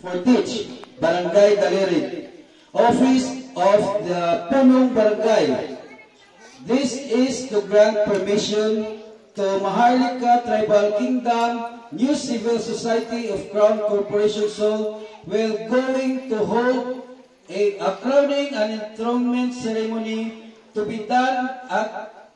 Fortich, Barangay Dalirig. Office of the Punong Barangay. This is to grant permission to Maharlika Tribal Kingdom, New Civil Society of Crown Corporation Seoul, will going to hold a crowning and enthronement ceremony to be done at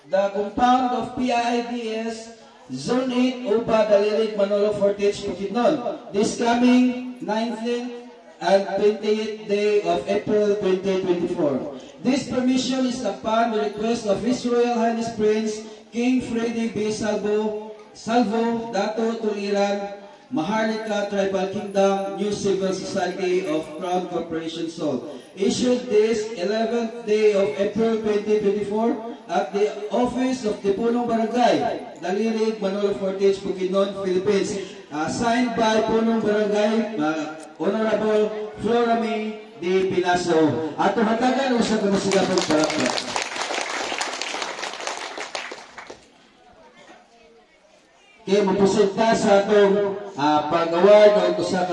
the compound of PIDS Zone 8, Uba, Dalirig, Manolo, Fortich, Bukidnon, this coming 19th and 28th day of April 2024. This permission is upon the request of His Royal Highness Prince King Freddy B. Salvo, Dato Tuliran, Maharlika Tribal Kingdom, New Civil Society of Crown Corporation Seoul. Issued this 11th day of April 2024 at the office of the Punong Barangay, Dalirig, Manolo, Fortich, Bukidnon, Philippines. Signed by Punong Barangay, Honorable Florami D. Pinaso. Ato hatagan o sa kamasigapong parakla. Kaya mapresenta sa atong pag-award o sa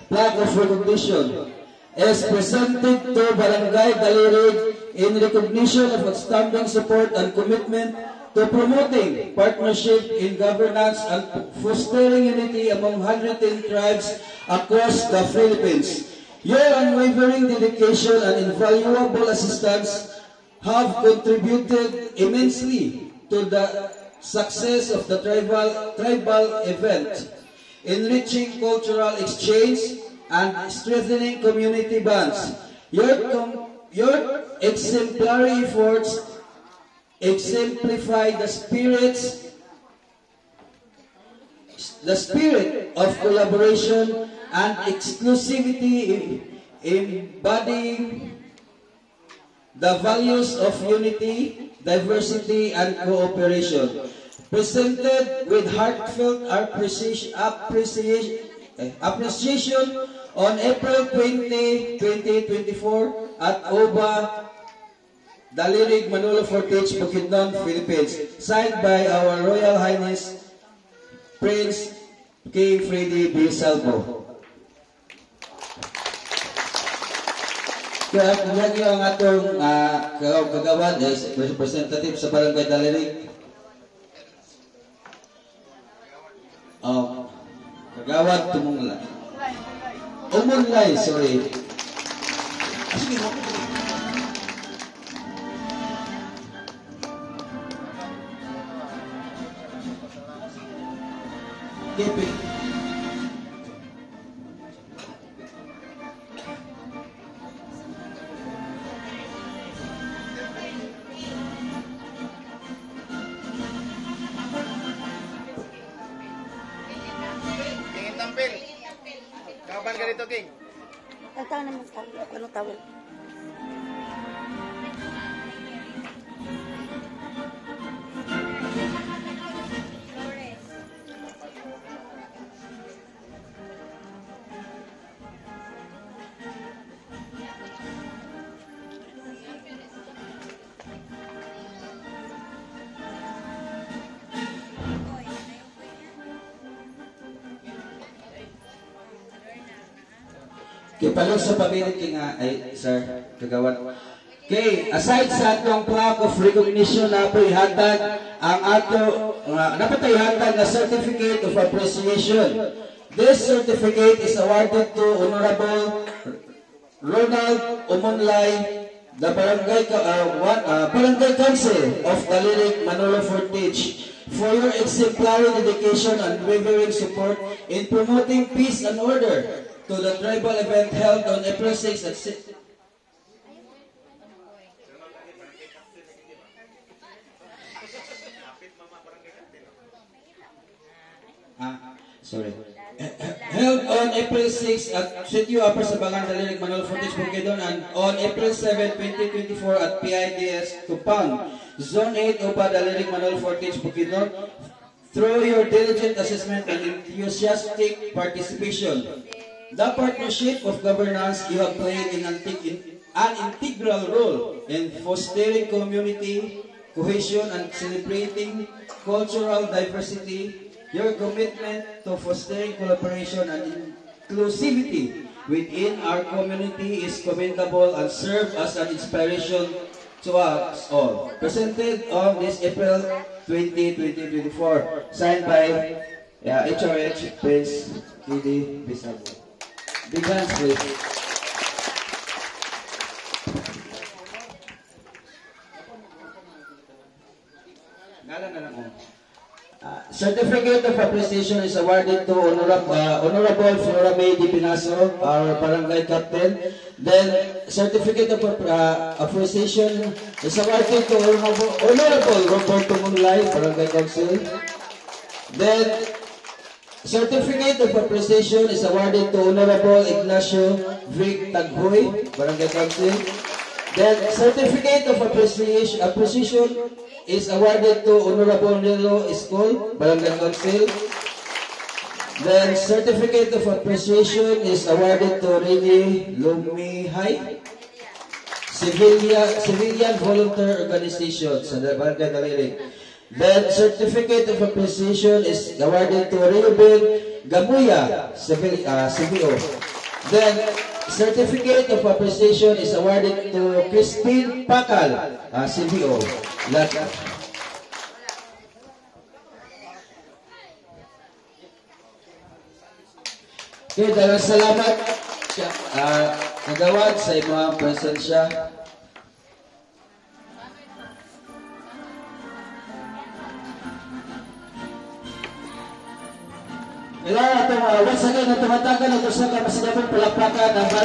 flag of recognition is presented to Barangay Dalirig in recognition of outstanding support and commitment to promoting partnership in governance and fostering unity among 110 tribes across the Philippines. Your unwavering dedication and invaluable assistance have contributed immensely to the success of the tribal event, enriching cultural exchange and strengthening community bonds. Your exemplary efforts exemplify the spirit of collaboration and exclusivity, embodying the values of unity, diversity, and cooperation. Presented with heartfelt appreciation on April 20, 2024 at Oba, Dalirig, Manolo, Fortich, Bukidnon, Philippines. Signed by our Royal Highness Prince King Freddy B. Salvo. Kaya yan yung atong kagawad is representative sa Barangay Dalirig. Kagawad Tumunglay. Umunlay, sorry. Sige, keep it. Kapan ka dito, King? Tawag naman tawag. Anong tawag? Kipalog sa pamilit ay sir, kagawad. Okay, aside sa atong plaque of recognition na po ihatag ang ato napatay hatag na certificate of appreciation. This certificate is awarded to Honorable Ronald Umunlay, the Barangay Council of Dalirig, Manolo, Fortich, for your exemplary dedication and unwavering support in promoting peace and order to the tribal event held on April 6 at held on April 6 at Sitio Upper Sabangan, Dalirig, Manolo, Fortich, Bukidnon, and on April 7, 2024 at PIDS Tupang, Zone 8, Upa, Dalirig, Manolo, Fortich, Bukidnon. Through your diligent assessment and enthusiastic participation, the partnership of governance you have played an integral role in fostering community cohesion and celebrating cultural diversity. Your commitment to fostering collaboration and inclusivity within our community is commendable and serve as an inspiration to us all. Presented on this April 20, 2024. Signed by HRH Prince Kidi Bisago. Big hands, please. Certificate of appreciation is awarded to Honorable Flora May Di Pinaso, our barangay captain. Then, certificate of appreciation is awarded to Honorable Roberto Munlay, barangay council. Then, certificate of appreciation is awarded to Honorable Ignacio Vic Taghoy, barangay council. Then, certificate of appreciation is awarded to Honorable Nilo Escol, barangay council. Then, certificate of appreciation is awarded to Rini Lumihay, Civilian Volunteer Organization sa barangay Dalirig. Then, certificate of appreciation is awarded to Reubel Gamuya, CBO. Then, certificate of appreciation is awarded to Christine Pakal, CBO. Okay, dalang salamat nagawad sa imong presensya. Kailangan once again, tumatagal ito sa kapasidapong palakpakan ng